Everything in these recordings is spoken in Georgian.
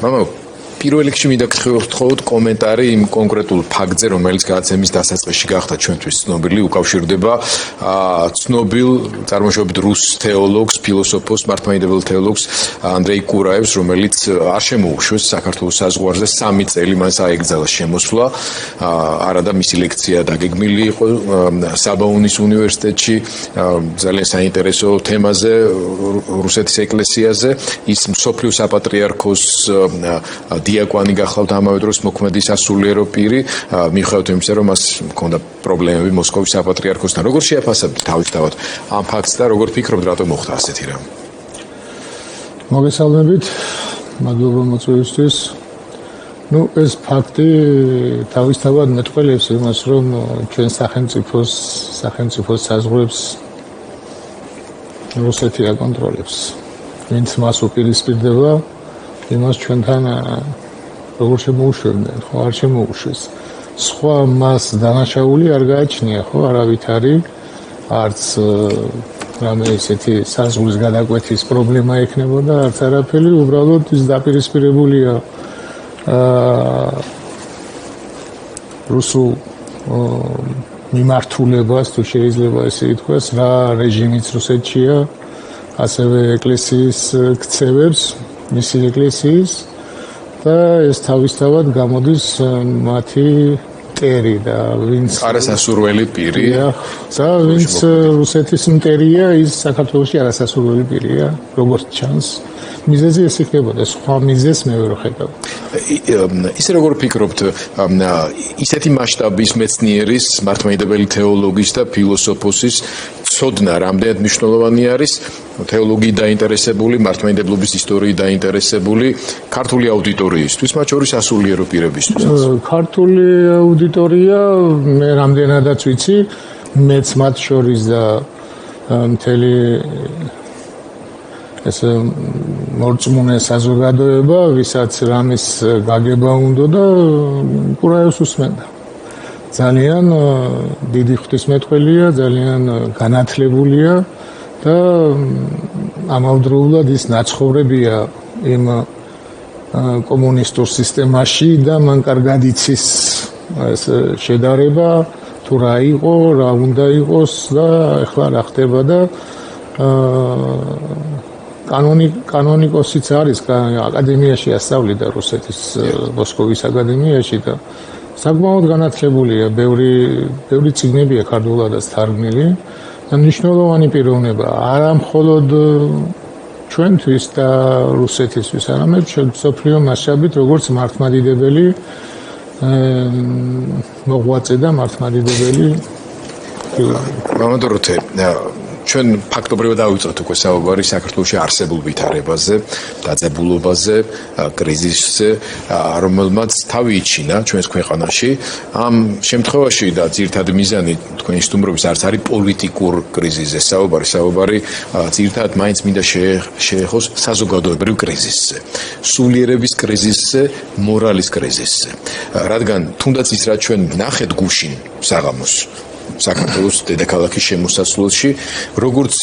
Mama, პირველ რიგში მინდა გთხოვოთ კომენტარი იმ კონკრეტულ ფაქტზე, რომელიც გადაცემის დასაწყისში გახდა ჩვენთვის ცნობილი, უკავშირდება ცნობილ წარმოშობით რუს თეოლოგს, ფილოსოფოს, მართლმადიდებელ თეოლოგს ანდრეი კურაევს, რომელიც არ შემოუშვეს საქართველოს საზღვარზე 3 წელი მას აეკრძალა შემოსვლა, არადა მისი ლექცია დაგეგმილი იყო საბაუნის უნივერსიტეტში, ძალიან საინტერესო თემაზე, რუსეთის ეკლესიაზე, ის მსოფლიო საპატრიარქოს დიაკვანი გახლავთ ამავე დროს მოქმედი სასულიერო პირი, მიუხედავად იმისა, რომ მას ჰქონდა პრობლემები მოსკოვის საპატრიარქოსთან. როგორ შეაფასებთ თავისთავად ამ ფაქტს და როგორ ფიქრობთ, რატომ მოხდა ასეთი რამ? მოგესალმებით, მადლობა მოწვევისთვის. ეს ფაქტი თავისთავად მეტყველებს იმას, რომ ჩვენ სახელმწიფოს საზღვრებს რუსეთი აკონტროლებს. ვინც მას უპირისპირდება, იმას ჩვენთან როგორ შემოუშვებდნენ, ხო არ შემოუშვეს. სხვა მას დანაშაული არ გააჩნია, ხო, არავითარი, არც რამე ისეთი საზღვრის გადაკვეთის პრობლემა ექნებოდა, არც არაფერი, უბრალოდ ის დაპირისპირებულია რუსულ მიმართულებას, თუ შეიძლება ესე ითქვას, რა რეჟიმიც რუსეთშია, ასევე ეკლესიის ქცევებს, მისი ეკლესიის და ეს თავისთავად გამოდის მათი მტერი და ვინც არასასურველი პირი და ვინც რუსეთის მტერია, ის საქართველოში არასასურველი პირია, როგორც ჩანს. მიზეზი ეს იქნებოდა, სხვა მიზეზს მე ვერ ხედავ. ისე როგორ ფიქრობთ, ისეთი მასშტაბის მეცნიერის, მართლმადიდებელი თეოლოგის და ფილოსოფოსის ცოდნა რამდენად მნიშვნელოვანი არის თეოლოგიით დაინტერესებული, მართლმადიდებლობის ისტორიით დაინტერესებული ქართული აუდიტორიისთვის, მათ შორის სასულიერო პირებისთვის? ქართული აუდიტორია, მე რამდენადაც ვიცი, მეც მათ შორის და მთელი ეს მორწმუნე საზოგადოება, ვისაც რამის გაგება უნდა და კურაევს უსმენდა. ძალიან დიდი ღვთისმეტყველია, ძალიან განათლებულია და ამავდროულად ის ნაცხოვრებია იმ კომუნისტურ სისტემაში და მან კარგად იცის ეს შედარება, თუ რა იყო, რა უნდა იყოს და ეხლა რა ხდება და კანონიკოსიც არის, აკადემიაში ასწავლიდა რუსეთის მოსკოვის აკადემიაში და საკმაოდ განათლებულია, ბევრი წიგნებია ქართულადაც თარგმნილი და მნიშვნელოვანი პიროვნება, არა მხოლოდ ჩვენთვის და რუსეთისთვის, არამედ მსოფლიო მასშტაბით, როგორც მართლმადიდებელი მოღვაწე და მართლმადიდებელი მამადოროთე, ჩვენ ფაქტობრივად დავიწყეთ უკვე საუბარი საქართველოში არსებულ ვითარებაზე, დაძაბულობაზე, კრიზისზე, რომელმაც თავი იჩინა ჩვენს ქვეყანაში. ამ შემთხვევაში და ძირითადი მიზანი თქვენი სტუმრობის არც არის პოლიტიკურ კრიზისზე საუბარი ძირითადად მაინც მინდა შეეხოს საზოგადოებრივ კრიზისზე, სულიერების კრიზისზე, მორალის კრიზისზე. რადგან თუნდაც ის რაც ჩვენ ნახეთ გუშინ საღამოს საქართველოს დედაქალაქის შემოსასვლელში, როგორც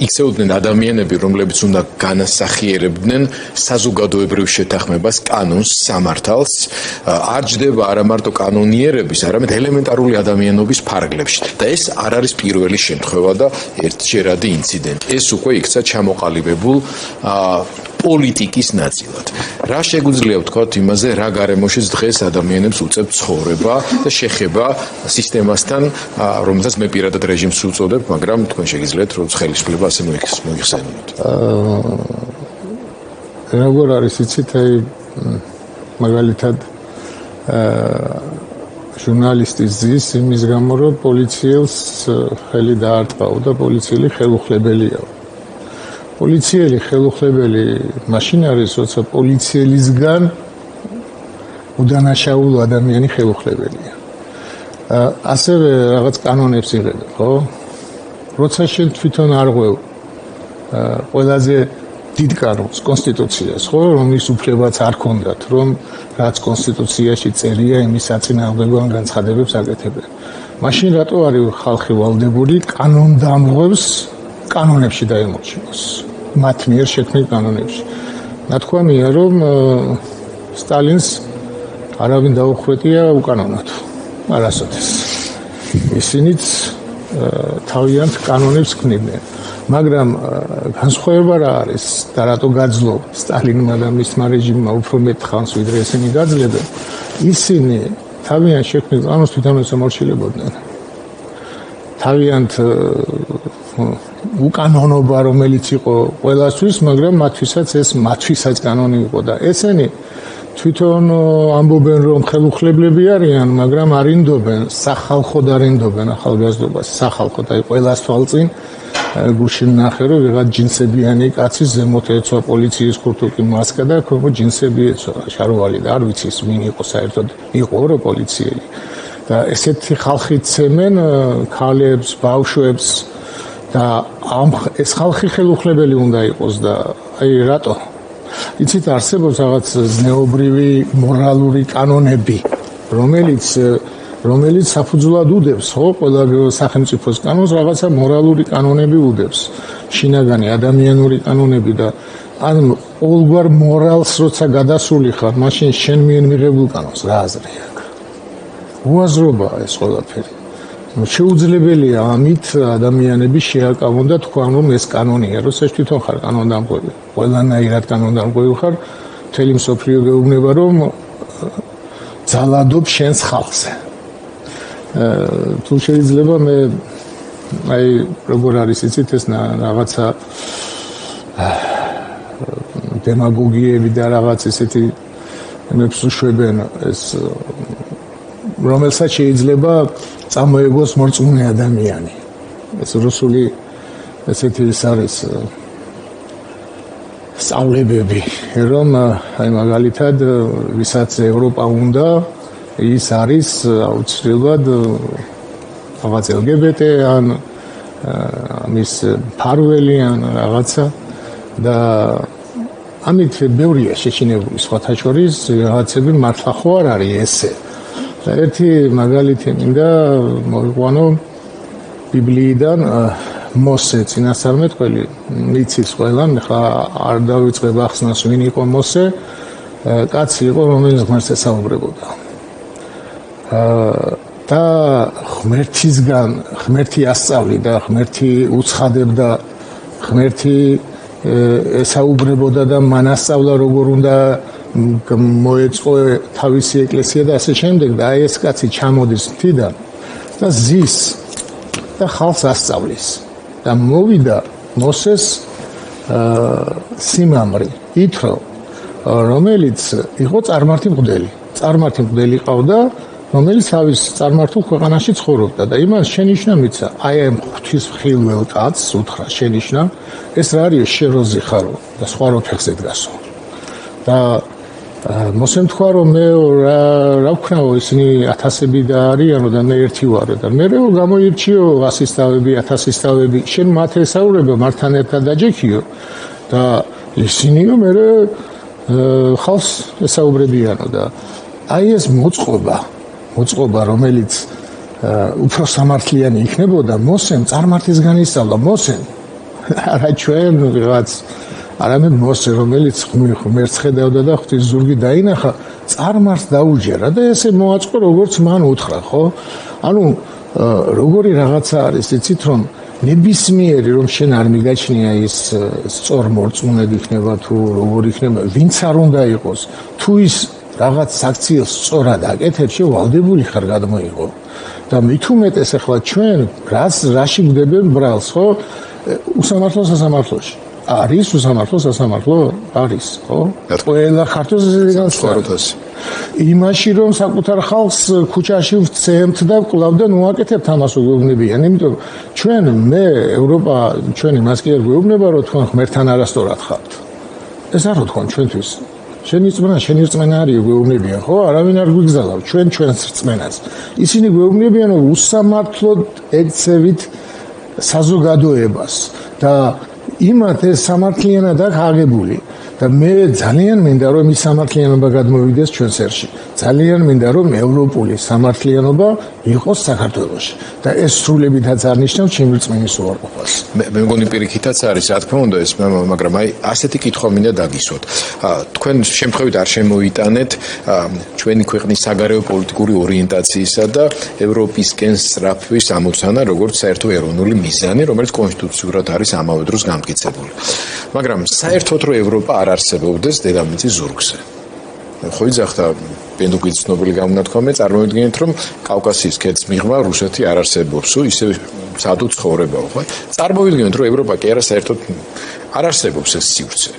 იქცეოდნენ ადამიანები, რომლებიც უნდა განასახიერებდნენ საზოგადოებრივ შეთანხმებას, კანონს, სამართალს, არ ჯდება არა მარტო კანონიერების, არამედ ელემენტარული ადამიანობის ფარგლებში. და ეს არ არის პირველი შემთხვევა და ერთჯერადი ინციდენტი. ეს უკვე იქცა ჩამოყალიბებულ პოლიტიკის ნაწილად. რა შეგვიძლია ვთქვათ იმაზე, რა გარემოშიც დღეს ადამიანებს უწევთ ცხოვრება და შეხება სისტემასთან, რომელსაც მე პირადად რეჟიმს უწოდებ, მაგრამ თქვენ შეგიძლიათ რომ ხელისუფლება ასე მოიხსენოთ. როგორ არის იცით, აი მაგალითად ჟურნალისტი ზის იმის გამო, რომ პოლიციელს ხელი დაარტყაო და პოლიციელი ხელუხლებელია. პოლიციელი ხელუხლებელი მაშინ არის, როცა პოლიციელისგან უდანაშაულო ადამიანი ხელუხლებელია. ასევე რაღაც კანონებს იღებენ, ხო? როცა შენ თვითონ არ ღვევ ყველაზე დიდ კანონს, კონსტიტუციას, ხო, რომლის უფლებაც არ ქონდათ, რომ რაც კონსტიტუციაში წერია, იმის საწინააღმდეგო განცხადებებს აკეთებენ. მაშინ რატო არის ხალხი ვალდებული კანონდამღვევს კანონებში დაემორჩილოს? მათ მიერ შექმნილ კანონებში. ნათქვამია, რომ სტალინს არავინ დაუხვეტია უკანონოდ. არასოდეს. ისინიც თავიანთ კანონებს ქმნიდნენ. მაგრამ განსხვავება რა არის და რატო გაძლო სტალინმა და მისმა რეჟიმმა უფრო მეტ ხანს ვიდრე ესენი გაძლებენ? ისინი თავიანთ შექმნილ კანონს თვითონაც ამორჩილებოდნენ. თავიანთ უკანონობა რომელიც იყო ყველასთვის, მაგრამ მათთვისაც კანონი იყო და ესენი თვითონ ამბობენ რომ ხელუხლებლები არიან, მაგრამ არინდობენ, სახალხოდ არინდობენ ახალგაზრდობას, სახალხოდ, აი ყველას თვალწინ გუშინ ნახე რომ ვიღაც ჯინსებიანი კაცი ზემოთ ეცვა პოლიციის ქურთუკი მასკა და ქვემოთ ჯინსები ეცვა, შარვალი და არ ვიცი ვინ იყო საერთოდ, იყო რა პოლიციელი. და ესეთი ხალხი ცემენ ქალებს, ბავშვებს და ეს ხალხი ხელუხლებელი უნდა იყოს და აი რატო? იცით არსებობს რაღაც ზნეობრივი მორალური კანონები, რომელიც საფუძვლად უდევს, ხო, ყველა სახელმწიფოს კანონს რაღაცა მორალური კანონები უდევს. შინაგანი ადამიანური კანონები და ან ყოველგვარ მორალს როცა გადასული ხარ, მაშინ შენ მიღებულ კანონს რა აზრი აქვს? უაზრობაა ეს ყველაფერი. შეუძლებელია ამით ადამიანები შეაკავონ და თქვან რომ ეს კანონია, როცა თვითონ ხარ კანონდამტყვევი. ყველანაირად კანონდამტყვევი ხარ, მთელი მსოფლიო გეუბნება რომ ძალადობ შენს ხალხზე. თუ შეიძლება მე აი როგორ არის იცით ეს რაღაცა დემაგოგიები და რაღაც ესეთი მებს უშვებენ ეს რომელსაც შეიძლება წამოეგოს მორწმუნე ადამიანი. ეს რუსული ესეთი ის არის სწავლებები, რომ აი მაგალითად ვისაც ევროპა უნდა, ის არის აუცილებლად რაღაც LGBT ან მის ფარველი ან რაღაცა და ამით ბევრია შეჩინებული სხვათა შორის რაღაცები მართლა ხო არ არის ესე. და ერთი მაგალითი მინდა მოვიყვანო ბიბლიიდან მოსე წინასწარმეტყველი მიცის ყველა ხა არ დავიწყებ ახსნას ვინ იყო მოსე კაცი იყო რომელიც ღმერთს ესაუბრებოდა და ღმერთისგან ღმერთი ასწავლიდა ღმერთი უცხადებდა ღმერთი ესაუბრებოდა და მან ასწავლა როგორ უნდა მოეწყო თავისი ეკლესია და ასე შემდეგ და აი ეს კაცი ჩამოდის მთიდან და ზის და ხალხს ასწავლის და მოვიდა მოსეს სიმამრი ითრო რომელიც იყო წარმართი მღვდელი ყავდა რომელიც თავის წარმართულ ქვეყანაში ცხოვრობდა და იმას შენიშნა მიცა აი ამ ღვთის ხილველ კაცს უთხრა შენიშნა ეს რა არის შეროზი ხარო და სხვა რო ფეხზე დგასო და მოსემ თქვა რომ მე რა ვქნაო ისინი ათასები და არიანო და მე ერთი ვარო და მე გამოირჩიო ასისტავები ათასისტავები შენ მათ ესაუბრებო მართან ერთად დაჯექიო და ისინიო მე ხალხს ესაუბრებიანო და აი ეს მოწყობა რომელიც უფრო სამართლიანი იქნებოდა მოსემ წარმართისგან ისწავლა მოსემ არა ჩვენ ვიღაც არამედ მოსე რომელიც ღმერთს ხედავდა და ღვთის ზურგი დაინახა წარმართს დაუჯერა და ესე მოაწყო როგორც მან უთხრა ხო ანუ როგორი რაღაცა არის იცით რომ ნებისმიერი რომ შენ არ მიგაჩნია ის სწორმორწმუნედ იქნება თუ როგორ იქნება ვინც არ უნდა იყოს თუ ის რაღაც საქციელს სწორად აკეთებს შევალდებული ხარ გადმოიღო და მით უმეტეს ახლა ჩვენ რაში გვდებენ ბრალს ხო უსამართლო სასამართლოში არის უსამართლო სასამართლო არის ხო ყველა ქართულს განსხვავებას იმაში რომ საკუთარ ხალხს ქუჩაში ვცემთ და კლავდან უაკეთებთ ამას უგებნებიან იმიტომ ჩვენ მე ევროპა ჩვენი მას კი არ გვეუბნება რომ თქვენ ღმერთთან არასწორად ხართ ეს არ თქვენ ჩვენთვის შენი რწმენა არის გვეუბნებიან ხო არავინ არ გვიგზავნავ ჩვენს რწმენას ისინი გვეუბნებიან რომ უსამართლოდ ექცევით საზოგადოებას და იმათ ეს სამართლიანად აქვს აღებული და მე ძალიან მინდა რომ ის სამართლიანობა გადმოვიდეს ჩვენს ერში. ძალიან მინდა რომ ევროპული სამართლიანობა იყოს საქართველოში და ეს სრულებითაც არნიშნავს ჩემი რწმენის უარყოფას. მე მგონი პირიქითაც არის, რა თქმა უნდა, ეს მაგრამ აი ასეთი კითხვა მინდა დაგისვათ. თქვენ შემთხვევით არ შემოიტანეთ ჩვენი ქვეყნის საგარეო პოლიტიკური ორიენტაციისა და ევროპისკენ სწრაფვის ამოცანა, როგორც საერთო ეროვნული მიზანი, რომელიც კონსტიტუციურად არის ამავე დროს გამტკიცებული. მაგრამ საერთოდ რომ ევროპა არ არსებობდეს დედამიწის ზურგზე. ხო იძახდა პენდუկის ცნობილი გამონათქვამი, წარმოვიდგინეთ, რომ კავკასიის ქედს მიღმა რუსეთი არ არსებობს, ისე სადო ცხოვრებაო, ხო? წარმოვიდგინეთ, რომ ევროპა კი არა საერთოდ არ არსებობს ეს სივრცე.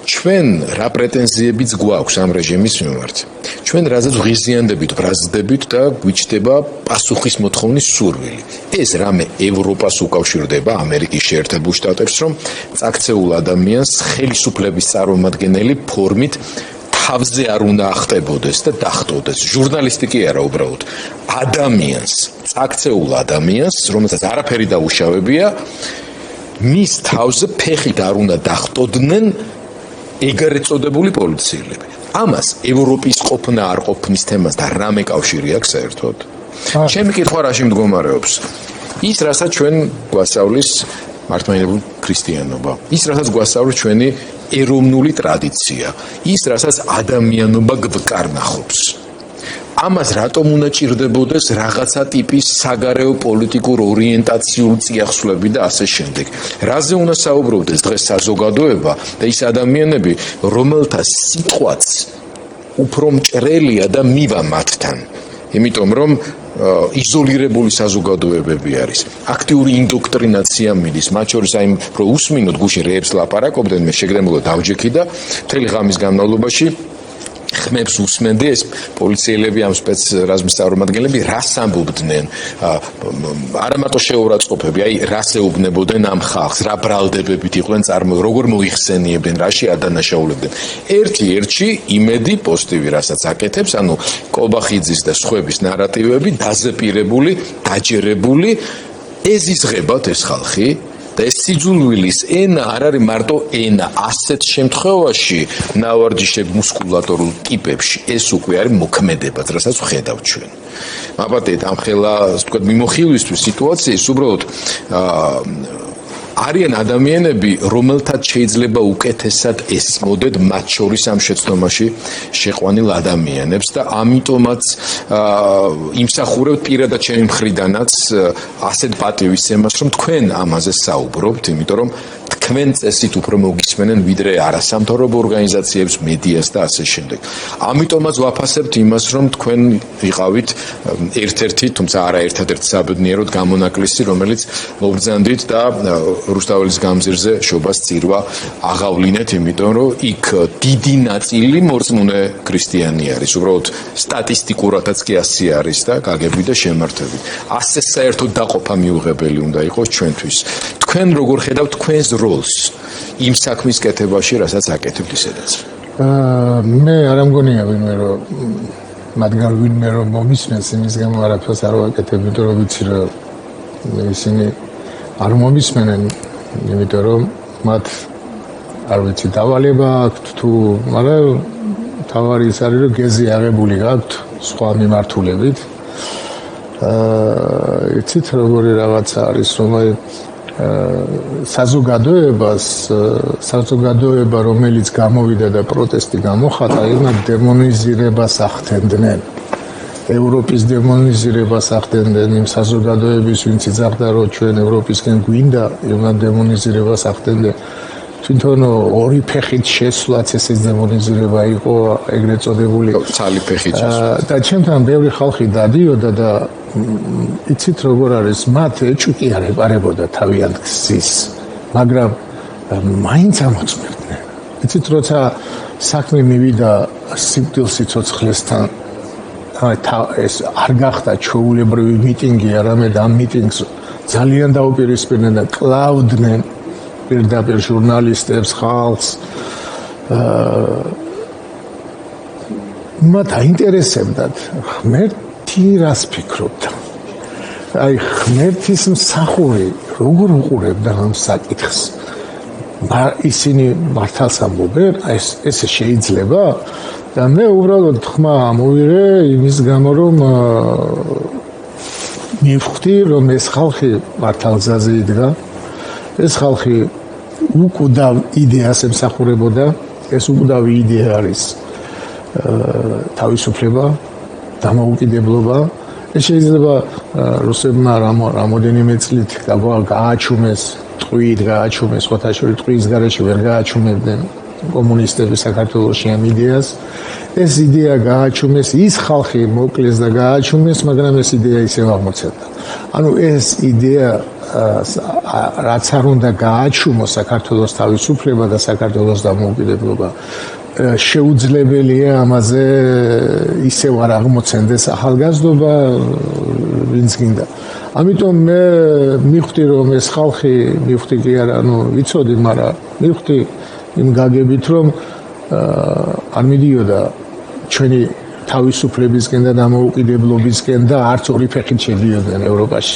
ჩვენ რა პრეტენზიებიც გვაქვს ამ რეჟიმის მიმართ. ჩვენ რაზეც ღიზიანდებით, ბრაზდებით და გვიჩდება პასუხის მოთხოვნის სურვილი. ეს რამე ევროპას უკავშირდება ამერიკის შეერთებულ შტატებს, რომ წაქცეულ ადამიანს ხელისუფლების წარმომადგენელი ფორმით თავზე არ უნდა ახტებოდეს და დახტოდეს. ჟურნალისტი კი არა, უბრალოდ ადამიანს, წაქცეულ ადამიანს, რომელსაც არაფერი დაუშავებია, მის თავზე ფეხით არ უნდა დახტოდნენ ეგრეთ წოდებული პოლიციელები. ამას ევროპის ყოფნა არ ყოფნის თემასთან რამე კავშირი აქვს საერთოდ? ჩემი კითხვა რაში მდგომარეობს? ის, რასაც ჩვენ გვასწავლის მართლმადიდებლური ქრისტიანობა, ის, რასაც გვასწავლის ჩვენი ეროვნული ტრადიცია, ის, რასაც ადამიანობა გვკარნახობს. ამას რატომ უნდა ჭირდებოდეს რაღაცა ტიპის საგარეო პოლიტიკურ ორიენტაციული წიაღსვლები და ასე შემდეგ. რაზე უნდა საუბრობდეს დღეს საზოგადოება და ის ადამიანები, რომელთა სიტყვაც უფრო მჭრელია და მივა მათთან. იმიტომ რომ იზოლირებული საზოგადოებები არის. აქტიური ინდოქტრინაცია მიდის, მათ შორის აი რომ უსმინოთ გუშინ რეებს ლაპარაკობდნენ, მე შეგრემულად დავჯექი და მთელი ღამის განმავლობაში ხმებს უსმენდი ეს პოლიციელები ამ სპეცრაზმის წარმომადგენლები რას ამბობდნენ, არა მარტო შეურაცხყოფები, აი რას ეუბნებოდნენ ამ ხალხს, რა ბრალდებებით იყვნენ როგორ მოიხსენიებდნენ, რაში ადანაშაულებდნენ. ერთი იმედი პოზიტივი რასაც აკეთებს, ანუ კობახიძის და სხვების ნარატივები დაზეპირებული, დაჯერებული, ეზიზღებათ ეს ხალხი. და ეს სიძულვილის ენა არ არის მარტო ენა, ასეთ შემთხვევაში ნავარჯიშებ მუსკულატორულ ტიპებში ეს უკვე არის მოქმედებაც, რასაც ვხედავთ ჩვენ. მაბატეთ ამ ხელა, ასე ვთქვათ, მიმოხილვისთვის სიტუაციის უბრალოდ არიან ადამიანები, რომელთაც შეიძლება უკეთესად ესმოდეთ მათ შორის ამ შეცდომაში შეყვანილ ადამიანებს და ამიტომაც იმსახურებთ პირადად ჩემი მხრიდანაც ასეთ პატივისცემას, რომ თქვენ ამაზე საუბრობთ, იმიტომ რომ თქვენ წესით უფრო მოგისმენენ ვიდრე არასამთავრობო ორგანიზაციებს, მედიას და ასე შემდეგ. ამიტომაც ვაფასებთ იმას, რომ თქვენ ვიყავით ერთ-ერთი, თუმცა არა ერთადერთი საბედნიეროდ გამონაკლისი, რომელიც მობრძანდით და რუსთაველის გამზირზე შობას წირვა აღავლინეთ, იმიტომ რომ იქ დიდი ნაწილი მორწმუნე ქრისტიანი არის. უბრალოდ სტატისტიკურადაც კი ასე არის და გაგები და შემართებით. ასე საერთოდ დაყოფა მიუღებელი უნდა იყოს ჩვენთვის. თქვენ როგორ ხედავთ თქვენს როლს იმ საქმის კეთებაში, რასაც აკეთებთ ისედაც? მე არ ამგონია ვინმე რომ მათგან ვინმე რომ მომისმენს იმის გამო არაფერს არ ვაკეთებ, იმიტომ რომ ვიცი რომ ისინი არ მომისმენენ, იმიტომ რომ მათ არ ვიცი დავალება აქვთ თუ, მაგრამ თავარი ის არის რომ გეზი აღებული გაქვთ სხვა მიმართულებით. იცით როგორი რაღაცა არის, რომ აი საზოგადოება, რომელიც გამოვიდა და პროტესტი გამოხატა, იმათ დემონიზირებას ახდენდნენ. ევროპის დემონიზირებას ახდენდნენ იმ საზოგადოების, ვინც იცახდა, რომ ჩვენ ევროპისკენ გვინდა, იმათ დემონიზირებას ახდენდნენ. თვითონ ორი ფეხით შესვლაც ეს დემონიზირება იყო ეგრეთ წოდებული. ცალი ფეხით. და ჩემთან ბევრი ხალხი დადიოდა და იცით როგორ არის, მათ ეჭვი არ ეპარებოდა თავიანთ გზის, მაგრამ მაინც ამოწმებდნენ. იცით, როცა საქმე მივიდა სიკვდილ სიცოცხლესთან, ეს არ გახდა ჩვეულებრივი მიტინგი, არამედ ამ მიტინგს ძალიან დაუპირისპირდნენ და კლავდნენ პირდაპირ ჟურნალისტებს, ხალხს. მათ აინტერესებდათ ღმერთი რას ფიქრობდა. აი ღმერთის მსახური როგორ უყურებდა ამ საკითხს. ისინი მართალს ამბობენ, ეს შეიძლება და მე უბრალოდ ხმა მოვიღე იმის გამო რომ მივხვდი რომ ეს ხალხი მართალ გზაზე იდგა ეს ხალხი უკვდავ იდეას ემსახურებოდა ეს უკვდავი იდეა არის თავისუფლება დამოუკიდებლობა ეს შეიძლება რუსებმა რამოდენიმე წლით გააჩუმეს ტყვით გააჩუმეს ხოთაშორის ტყვის გარეშე ვერ გააჩუმებდნენ კომუნისტები საქართველოში ამ იდეას ეს იდეა გააჩუმეს ის ხალხი მოკლეს და გააჩუმეს მაგრამ ეს იდეა ისევ აღმოცენდა ანუ ეს იდეა რაც არ უნდა გააჩუმოს საქართველოს თავისუფლება და საქართველოს დამოუკიდებლობა შეუძლებელია ამაზე ისევ არ აღმოცენდეს ახალგაზრდობა ვინც გინდა ამიტომ მე მივხვდი რომ ეს ხალხი მივხვდი კი არა ანუ ვიცოდი მაგრამ მივხვდი იმ გაგებით რომ არ მიდიოდა ჩვენი თავისუფლებისკენ და დამოუკიდებლობისკენ და არც ორი ფეხით შედიოდნენ ევროპაში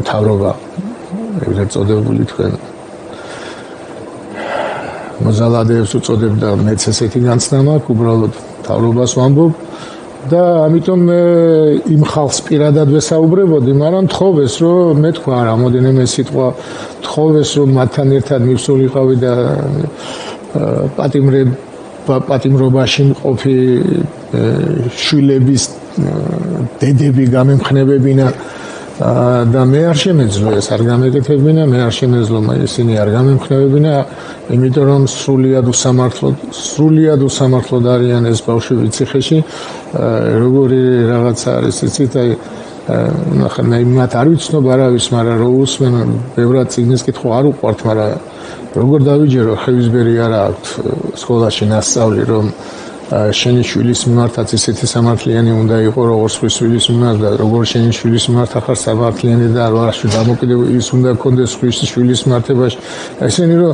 მთავრობა ეგრეთ წოდებული თქვენ მოზალადეებს უწოდებდა მეც ესეთი განცდა მაქვს უბრალოდ მთავრობას ვამბობ და ამიტომ იმ ხალხს პირადად ვესაუბრებოდი მაგრამ თხოვეს რომ მე თქვა რამოდენიმე სიტყვა თხოვეს რომ მათთან ერთად მივსულიყავი და პატიმრობაში მყოფი შვილების დედები გამემხნევებინა და მე არ შემეძლო ეს არ გამეკეთებინა მე არ შემეძლო ისინი არ გამემხნევებინა იმიტომ რომ სრულიად უსამართლოდ არიან ეს ბავშვები ციხეში როგორი რაღაცა არის იცით აი ნახე მე მათ არ ვიცნობ არავის მაგრამ რო უსმენ ბევრად წიგნის კითხვა არ უყვართ მაგრამ როგორ დავიჯერო ხევისბერი არა აქვს სკოლაში ნასწავლი რომ შენი შვილის მიმართაც ისეთი სამართლიანი უნდა იყოს როგორც სხვის შვილის მიმართ და როგორც შენი შვილის მიმართ ახარ სამართლიანი და არასდროს დამოკიდებულის უნდა კონდეს სხვის შვილის მიმართებაში ესენი რომ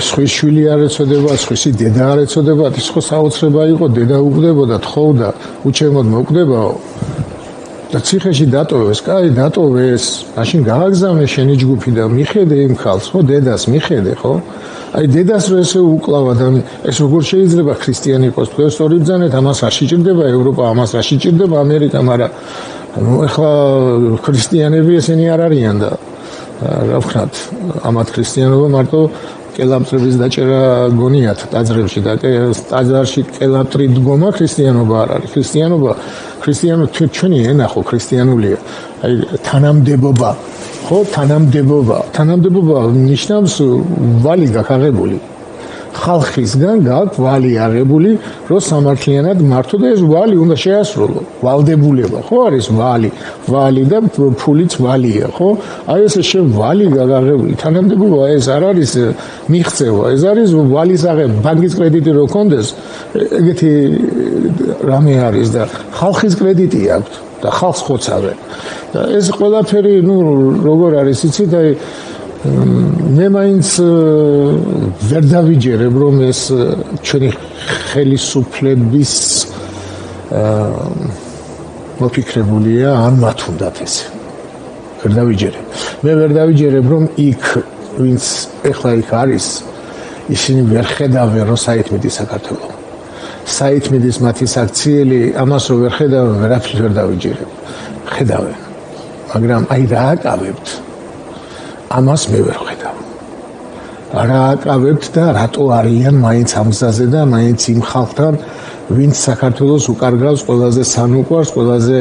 სხვის შვილი არ ეცოდება სხვისი დედა არ ეცოდება ის ხო საოცრება იყო დედა უკვდებოდა თხოვდა უჩემოდ მოკვდებაო და ციხეში დატოვეს კაი დატოვეს მაშინ გააგზავნე შენი ჯგუფი და მიხედე იმ ხალხს ხო დედას მიხედე ხო აი დედას რო ესე უკლავა და ეს როგორ შეიძლება ქრისტიანი იყოს თქვენ სწორი ბრძანეთ ამას არ შეჭირდება ევროპა ამას არ შეჭირდება ამერიკა მაგრამ ეხლა ქრისტიანები ესენი არ არიან და რა ვქნათ ამათ ქრისტიანობა მარტო კელაპტრების დაჭერა გონიათ ტაძრებში და ტაძარში კელაპტრი დგომა ქრისტიანობა არ არის ქრისტიანობა ჩვენი ენა ხო ქრისტიანულია აი თანამდებობა ხო თანამდებობა ნიშნავს ვალი გაქაღებული ხალხისგან გაქვს ვალი აღებული რომ სამართლიანად მართო და ეს ვალი უნდა შეასრულო ვალდებულება ხო არის ვალი და ფულიც ვალია ხო აი ეს შენ ვალი გაღებული თანამდებობა ეს არ არის მიღწევა ეს არის ვალის აღება ბანკის კრედიტი რო კონდეს ეგეთი რამე არის და ხალხის კრედიტი აქვს და ხალხს ხოცავენ და ეს ყველაფერი ნუ როგორ არის იცით აი მე მაინც ვერ დავიჯერებ რომ ეს ჩვენი ხელისუფლების მოფიქრებულია ან მათ უნდათ ეს ვერ დავიჯერებ რომ იქ ვინც ეხლა იქ არის ისინი ვერ ხედავენ რომ საითმიდი საქართველო საითმიდის მათი საქციელი ამას რო ვერ ხედავენ ვერაფერს ვერ დავიჯერებ ხედავენ მაგრამ აი რა აკავებთ ამას მე ვერ ხედავ რა აკავებთ და რატო არიან მაინც ამ გზაზე და მაინც იმ ხალხთან ვინც საქართველოს უკარგავს ყველაზე სანუკვარს ყველაზე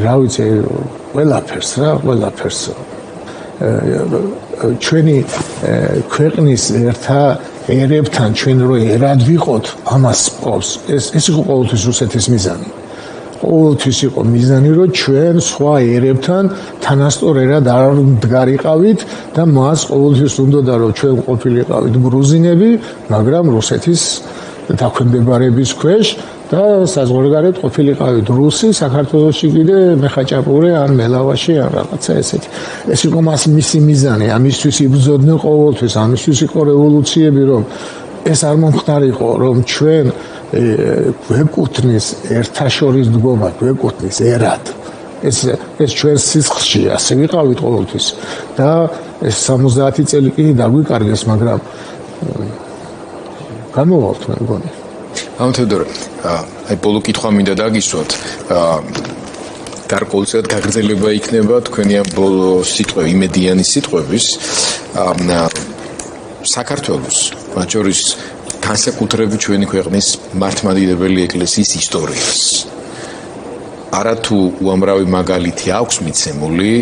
რა ვიცი ყველაფერს ჩვენი ქვეყნის ერთა ერებთან ჩვენ რო ერად ვიყოთ ამას ყავს ეს იყო ყოველთვის რუსეთის მიზანი ყოველთვის იყო მიზანი რომ ჩვენ სხვა ერებთან თანასწორ ერად არ მდგარიყავით და მას ყოველთვის უნდოდა რომ ჩვენ ყოფილიყავით გრუზინები მაგრამ რუსეთის დაქვემდებარების ქვეშ და საზღვარგარეთ ყოფილიყავით რუსი საქართველოში კიდე მეხაჭაპური ან მელავაში ან რაღაცა ესეთი ეს იყო მისი მიზანი ამისთვის იბრძოდნენ ყოველთვის ამისთვის იყო რევოლუციები რომ ეს არ მომხდარიყო რომ ჩვენ გვეკუთვნის ერთაშორის დგომა გვეკუთვნის ერად ეს ჩვენ სისხლში ასე ვიყავით ყოველთვის და ეს 70 წელი კი დაგვიკარგეს, მაგრამ გამოვალთ მე მგონი. თედორე, აი ბოლო კითხვა მინდა დაგისვათ. გარკვეულწილად გაგრძელება იქნება თქვენი ამ ბოლო სიტყვები, იმედიანი სიტყვების საქართველოს, მათ შორის განსაკუთრებით ჩვენი ქვეყნის მართლმადიდებელი ეკლესიის ისტორიას. არათუ უამრავი მაგალითი აქვს მიცემული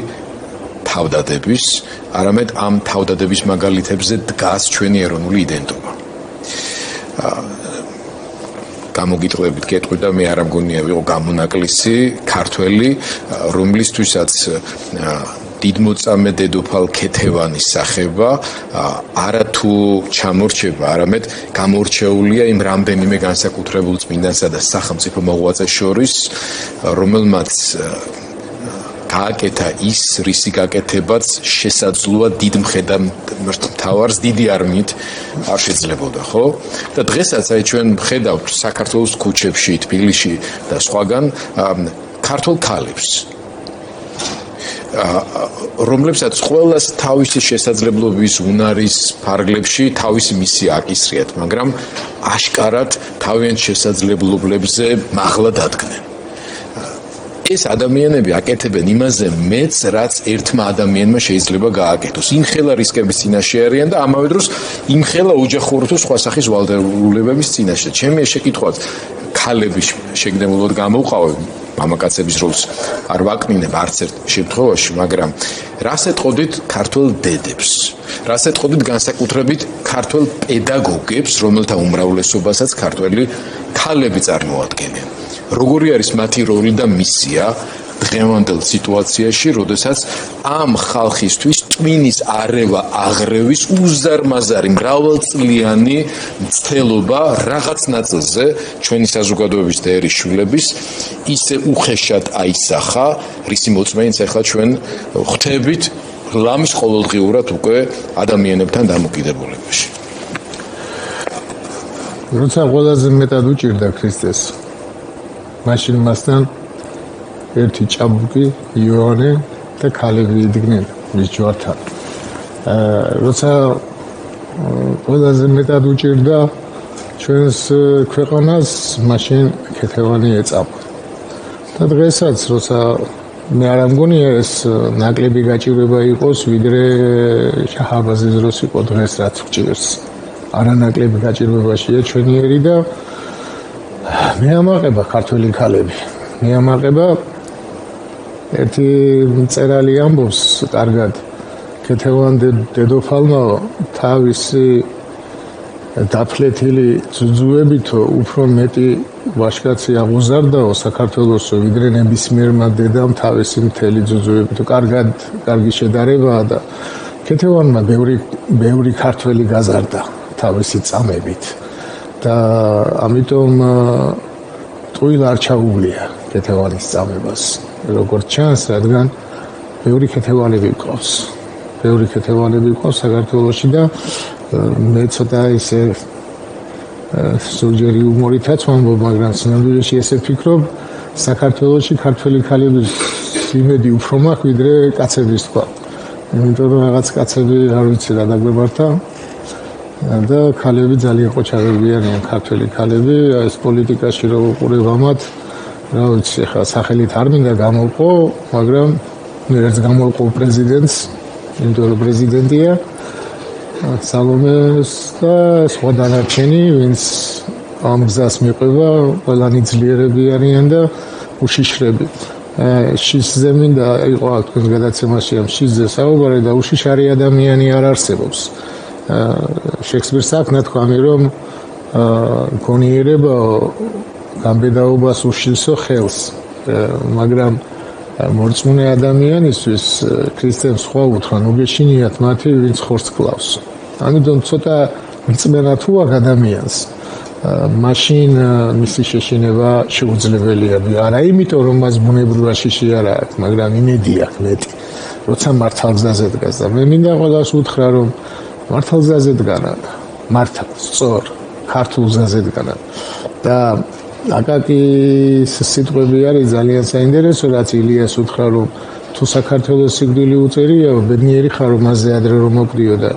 თავდადების, არამედ ამ თავდადების მაგალითებზე დგას ჩვენი ეროვნული იდენტობა. გამოგიტყდებით კეთყვი და მე არ მგონია ვიყო გამონაკლისი ქართველი, რომლისთვისაც დიდმოწამე დედოფალ ქეთევანის სახება არათუ ჩამორჩება, არამედ გამორჩეულია იმ რამდენიმე განსაკუთრებულ წმინდანსა და სახელმწიფო მოღვაწეს შორის, რომელმაც გააკეთა ის, რისი გაკეთებაც შესაძლოა დიდ მხედართმთავარს დიდი არმიით არ შეძლებოდა, ხო? და დღესაც აი ჩვენ ვხედავთ საქართველოს ქუჩებში, თბილისში და სხვაგან ქართულ ქალებს, რომლებსაც ყველას თავისი შესაძლებლობის უნარის ფარგლებში თავისი მისია აკისრიათ, მაგრამ აშკარად თავიანთ შესაძლებლობებზე მაღლა დადგნენ. ეს ადამიანები აკეთებენ იმაზე მეც, რაც ერთმა ადამიანმა შეიძლება გააკეთოს. იმხელა რისკების წინაშე არიან და ამავე დროს იმხელა ოჯახური თუ სხვა სახის ვალდებულებების წინაშე. ჩემი შეკითხვაც ქალები შეგნებულად გამოვყავენ, მამაკაცების როლს არ ვაკნინებ არც ერთ შემთხვევაში, მაგრამ რას ეტყოდით ქართველ დედებს? რას ეტყოდით განსაკუთრებით ქართველ პედაგოგებს, რომელთა უმრავლესობასაც ქართველი ქალები წარმოადგენენ? როგორი არის მათი როლი და მისია დღევანდელ სიტუაციაში, როდესაც ამ ხალხისთვის ტვინის არევა აღრევის უზარმაზარი მრავალწლიანი მცდელობა რაღაც ნაწილზე ჩვენი საზოგადოების და ერის შვილების ისე უხეშად აისახა, რისი მოწმენიც ახლა ჩვენ ხვდებით ლამის ყოველდღიურად უკვე ადამიანებთან დამოკიდებულებაში. როცა ყველაზე მეტად უჭირდა ქრისტეს, მაშინ მასთან ერთი ჭაბუკი, იოანე და ქალები იდგნენ მის ჯვართან. როცა ყველაზე მეტად უჭირდა ჩვენს ქვეყანას, მაშინ ქეთევანი ეწამა. და დღესაც, როცა მე არ მგონია ეს ნაკლები გაჭირვება იყოს, ვიდრე შაჰაბაზის დროს იყო დღეს რაც გჭირს. არანაკლები გაჭირვებაშია ჩვენი ერი და მე ამაყება ქართველი ქალები. მე ამაყება ერთი მწერალი ამბობს კარგად, ქეთევან დედოფალმა თავისი დაფლეთილი ძუძუებითო უფრო მეტი ვაჟკაცი აღუზარდაო საქართველოსო, ვიდრე ნებისმიერმა დედამ თავისი მთელი ძუძუებითო. კარგი შედარებაა და ქეთევანმა ბევრი ქართველი გაზარდა თავისი წამებით. და ამიტომ ტყუილ არ ჩაუვლია ქეთევანის წამებას, როგორც ჩანს, რადგან ბევრი ქეთევანები გვყავს. ბევრი ქეთევანები გვყავს საქართველოში და მე ცოტა ისე სულჯერი უმორითაც ვამბობ, მაგრამ სინამდვილეში ესე ვფიქრობ, საქართველოში ქართველი ქალების იმედი უფრო მაქვს, ვიდრე კაცების თქვა. იმიტომ რომ რაღაც კაცები არ ვიცი რა დაგვემართა და ქალები ძალიან ყოჩაღები არიან ქართველი ქალები, ეს პოლიტიკაში რო უყურებ ამათ, რა ვიცი, ხა სახელით არ მინდა გამოვყო, მაგრამ ერთ გამოვყო პრეზიდენტს, იმიტომ რომ პრეზიდენტია სალომეს და სხვა დანარჩენი, ვინც ამ გზას მიყვება, ყველანი ძლიერები არიან და უშიშრები. შიშზე მინდა იყო თქვენ გადაცემაში ამ შიშზე საუბარი და უშიშარი ადამიანი არ არსებობს. შექსპირს აქვს ნათქვამი, რომ გონიერება გამბედაობას უშილსო ხელს, მაგრამ მორწმუნე ადამიანისთვის ქრისტემ სხვა უთხრა, ნუგეშინიათ მათი, ვინც ხორცს კლავს. ამიტომ ცოტა მწმენა თუ აქვს ადამიანს, მაშინ მისი შეშინება შეუძლებელია. არა იმიტომ, რომ მას ბუნებრივად შიში არ აქვს, მაგრამ იმედი აქვს მეტი, როცა მართალ გზაზე დგას. და მე მინდა ყველას უთხრა, რომ მართალ გზაზე დგანან, მართალ, სწორ, ქართულ გზაზე დგანან. და აკაკის სიტყვები არის ძალიან საინტერესო, რაც ილიას უთხრა, რომ თუ საქართველოს სიკვდილი უწერიაო, ბედნიერი ხარ რომ მასზე ადრე რომ მოკდიო და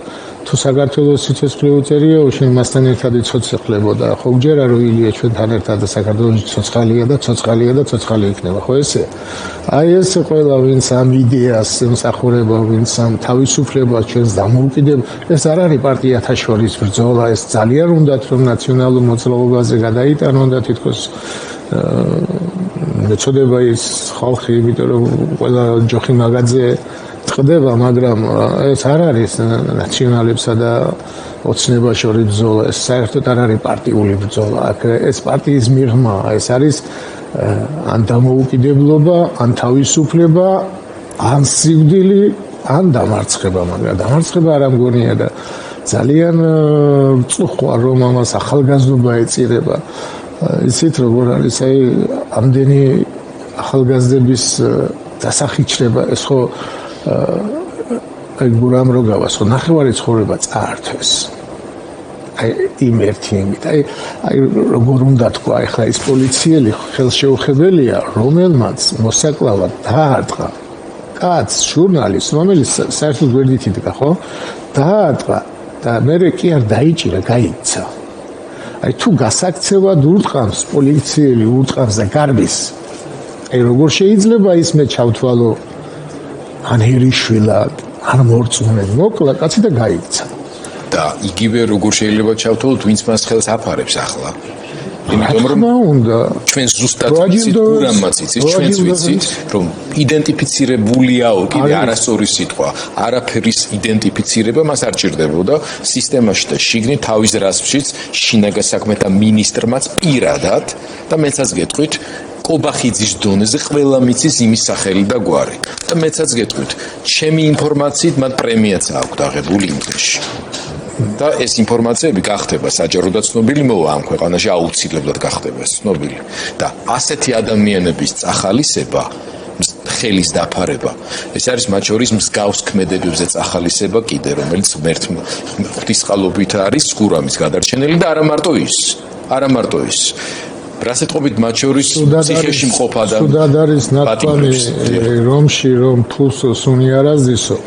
თუ საქართველოს სიცოცხლე უწერიაო, შენ მასთან ერთად იცოცხლებოდა. ხო გჯერა რომ ილია ჩვენთან ერთად და საქართველოს ცოცხალია და ცოცხალი იქნება, ხო ესე? აი ეს ყველა ვინც ამ იდეას ემსახურება, ვინც ამ თავისუფლებას ჩვენს დამოუკიდებლობას, ეს არ არის პარტიათა შორის ბრძოლა, ეს ძალიან უნდათ რომ ნაციონალურ მოძრაობაზე გადაიტანონ და თითქოს მეწოდება ის ხალხი, იმიტომ რომ ყველა ჯოხი მაგაძე წდება, მაგრამ ეს არ არის ნაციონალებსა და ოცნება შორის ბრძოლა, ეს საერთოდ არ არის პარტიული ბრძოლა, ეს პარტიის მიღმა, ეს არის ან დამოუკიდებლობა, ან თავისუფლება, ან სიკვდილი, ან დამარცხება, მაგრამ დამარცხება არ ამგონია და ძალიან მწუხვა რომ ამას ახალგაზრდობა ეწირება. იცით როგორ არის, აი ამდენი ახალგაზრდების დასახიჩრება, ეს ხო აი გურამ რო გავას, ხო ნახევარი ცხოვრება წაართვეს. აი იმ ერთი იმით, აი როგორ უნდა თქვა, ახლა ის პოლიციელი ხელშეუხებელია, რომელმაც მოსაკლავად დაარტყა კაცს, ჟურნალისტს, რომელიც საერთოდ გვერდით იდგა, ხო? დაარტყა და მერე კი არ დაიჭირა, გაიქცა. აი თუ გასაქცევად ურტყამს პოლიციელი, ურტყამს და გარბის, აი როგორ შეიძლება ის მე ჩავთვალო ან ერიშვილად, არ მორწმუნედ, მოკლა კაცი და გაიქცა. და იგივე როგორ შეიძლება ჩავთვალოთ, ვინც მას ხელს აფარებს ახლა. იმიტომ რომ ჩვენ ზუსტად ვიცით, გურამაც იცით, ჩვენც ვიცით, რომ იდენტიფიცირებულიაო, კიდე არასწორი სიტყვა, არაფერის იდენტიფიცირება მას არ ჭირდებოდა სისტემაში და შიგნით თავის რასშიც შინაგან საქმეთა მინისტრმაც პირადად და მეცაც გეტყვით კობახიძის დონეზე ყველა მიცის იმის სახელი და გვარი. და მეცაც გეტყვით, ჩემი ინფორმაციით მათ პრემიაც აქვს აღებული იმ დღეში. და ეს ინფორმაციები გახდება საჯარო და ცნობილი მოვა ამ ქვეყანაში აუცილებლად გახდება ცნობილი. და ასეთი ადამიანების წახალისება, ხელის დაფარება, ეს არის მათ შორის მსგავს ქმედებებზე წახალისება კიდე, რომელიც ღვთისყალობით არის გურამის გადარჩენილი და არა მარტო ის. რას ეთყობით მათ შორის ფსიქეში მყოფა და სუდად არის ნათქვამი რომში რომ ფულს სუნი არ აზდისო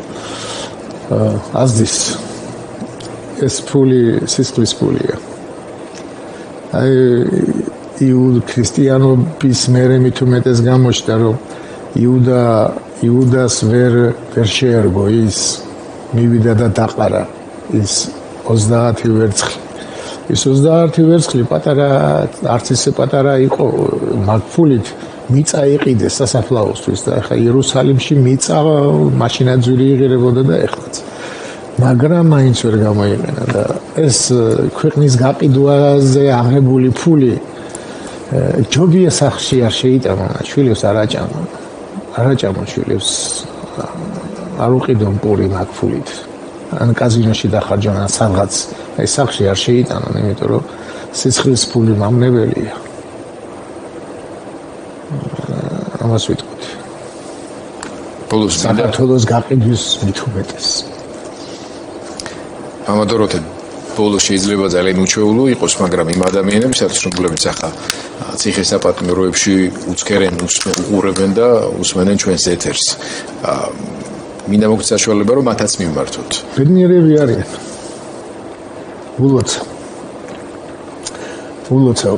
აზდის ეს ფული სისხლის ფულია აი ქრისტიანობის მერე მით უმეტეს გამოჩნდა რომ იუდას ვერ შეერგო ის მივიდა და დაყარა ის 30 ვერცხლი ის 30 ვერცხლი პატარა არც ისე პატარა იყო მაგფულით მიწა იყიდეს სასაფლაოსთვის და ახლა იერუსალიმში მიწა მაშინაძვირი იღერებოდა და ეხლაც მაგრამ მაინც ვერ გამოიყენა და ეს ქვეყნის გაყიდვაზე აღებული ფული ჯობია სახში არ შეიტანა შვილებს არაჭამა შვილებს არ უყიდონ პური მაგფულით ან კაზინოში დახარჯონ ან სადღაც აი სახში არ შეიტანონ იმიტომ რომ სიცხლის ფული მამნებელია ამას ვიტყვით ბოლოს საქართველოს გაყიდვის მით უმეტეს ამადოროთე ბოლოს შეიძლება ძალიან უჩვეულო იყოს მაგრამ იმ ადამიანებისაც რომლებიც ახლა ციხესაპატიმროებში უცქერენ უყურებენ და უსმენენ ჩვენს ეთერს მინდა მოგცეთ საშუალება რომ მათაც მიმართოთ ბედნიერები არიან ულოცა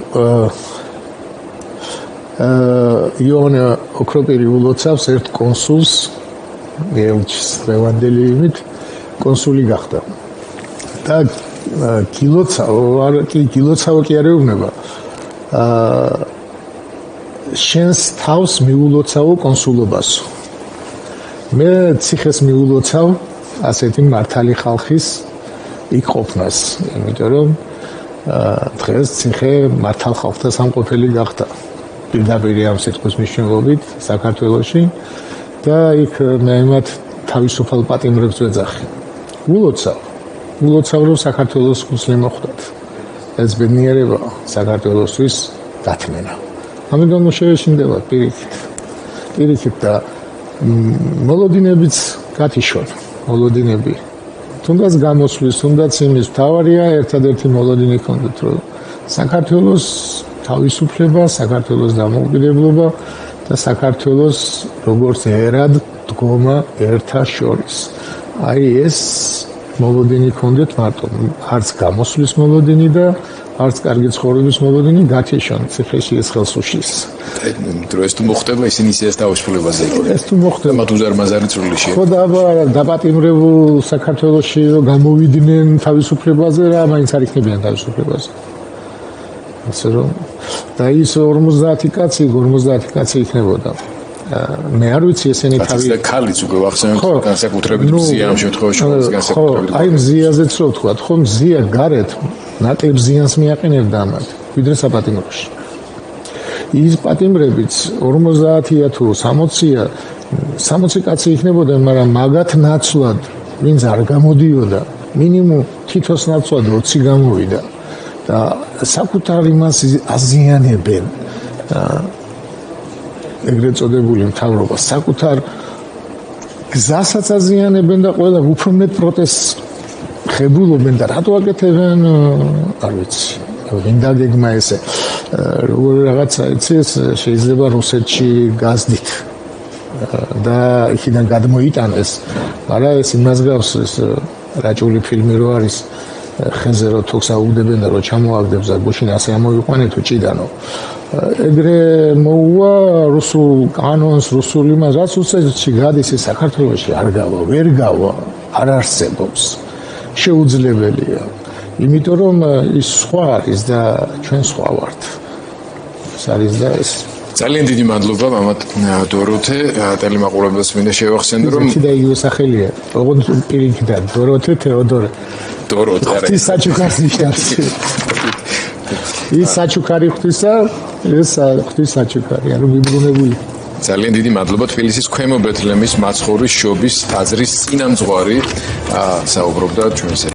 იოანე ოქროპირი ულოცავს ერთ კონსულს ელჩს ლევანდელიევით კონსული გახდა და გილოცავ კი არ ეუბნება შენს თავს მიულოცავ კონსულობასო მე ციხეს მიულოცავ ასეთი მართალი ხალხის იქ ყოფნას იმიტომ რომ დღეს ციხე მართალ ხალხთა სამყოფელი გახდა პირდაპირ ამ სიტყვის მნიშვნელობით საქართველოში და იქ მე მათ თავისუფალ პატიმრებს ვეძახი ულოცავ რომ საქართველოს მუსლიმ მოხვდათ ეს ბედნიერება საქართველოსთვის დათმენა ამიტომ შევეშინდება პირიქით და მოლოდინებიც გათიშონ მოლოდინები თუნდაც გამოსვლის თუნდაც იმის თავარია ერთადერთი მოლოდინი ქონდეთ რომ საქართველოს თავისუფლება საქართველოს დამოუკიდებლობა და საქართველოს როგორც ერად დგომა ერთა შორის. აი ეს მოლოდინი გქონდეთ მარტო, არც გამოსვლის მოლოდინი და არც კარგი ცხოვრების მოლოდინი გათიშონ ციხეში ეს ხელს უშლის. ეს თუ მოხდება ისინი ეს თავისუფლებაზე იქნება. ეს თუ მოხდება მათ უზარმაზარი წვლილი ხო და დაპატიმრებულ საქართველოში გამოვიდნენ თავისუფლებაზე რა მაინც არ იქნებიან თავისუფლებაზე. ასე რომ და ის 50 კაცი იქნებოდა. მე არ ვიცი ესენი თავი და ქალიც უკვე ვახსენებ განსაკუთრებით მზია ამ შემთხვევაში განსაკუთრებით. აი მზიაზეც რო ვთქვათ, ხო მზია გარეთ ნაკლებ ზიანს მიაყენებდა ამათ, ვიდრე საპატიმროში. ის პატიმრებიც 50-ია თუ 60-ია, 60 კაცი იქნებოდნენ, მაგრამ მაგათ ნაცვლად ვინც არ გამოდიოდა, მინიმუმ თითოს ნაცვლად 20 გამოვიდა და საკუთარ იმას აზიანებენ. ეგრეთ წოდებული მთავრობა საკუთარ გზასაც აზიანებენ და ყველა უფრო მეტ პროტესტს ხებულობენ და რატო აკეთებენ არ ვიცი. ვინ დაგეგმა ესე როგორ რაღაცა იცის შეიძლება რუსეთში გაზდით და იქიდან გადმოიტანეს, მაგრამ ეს იმას გავს ეს რაჭული ფილმი რო არის ხეზე რო თოქს აუგდებენ და რო ჩამოაგდებს და გუშინ ასე ამოიყვანეთ უჭიდანო. ეგრე მოუვა რუსულ კანონს, რუსული მას რაც უცეცში გადის ეს საქართველოში არ გავა, ვერ გავა, არ არსებობს. შეუძლებელია. იმიტომ რომ ის სხვა არის და ჩვენ სხვა ვართ. ეს არის და ეს ძალიან დიდი მადლობა მამად დოროთე ტელემაყურებლებს მინდა შევახსენო რომ და იგივე სახელია. ოღონდ პირიქითად დოროთე თეოდორე. დოროთე არა. ის საჩუქარს ნიშნავს. ის საჩუქარი ღვთისა, ეს ღვთის საჩუქარი, ანუ მიბრუნებული. ძალიან დიდი მადლობა თბილისის ქვემო ბეთლემის მაცხოვრის შობის ტაძრის წინამძღვარი საუბრობდა ჩვენს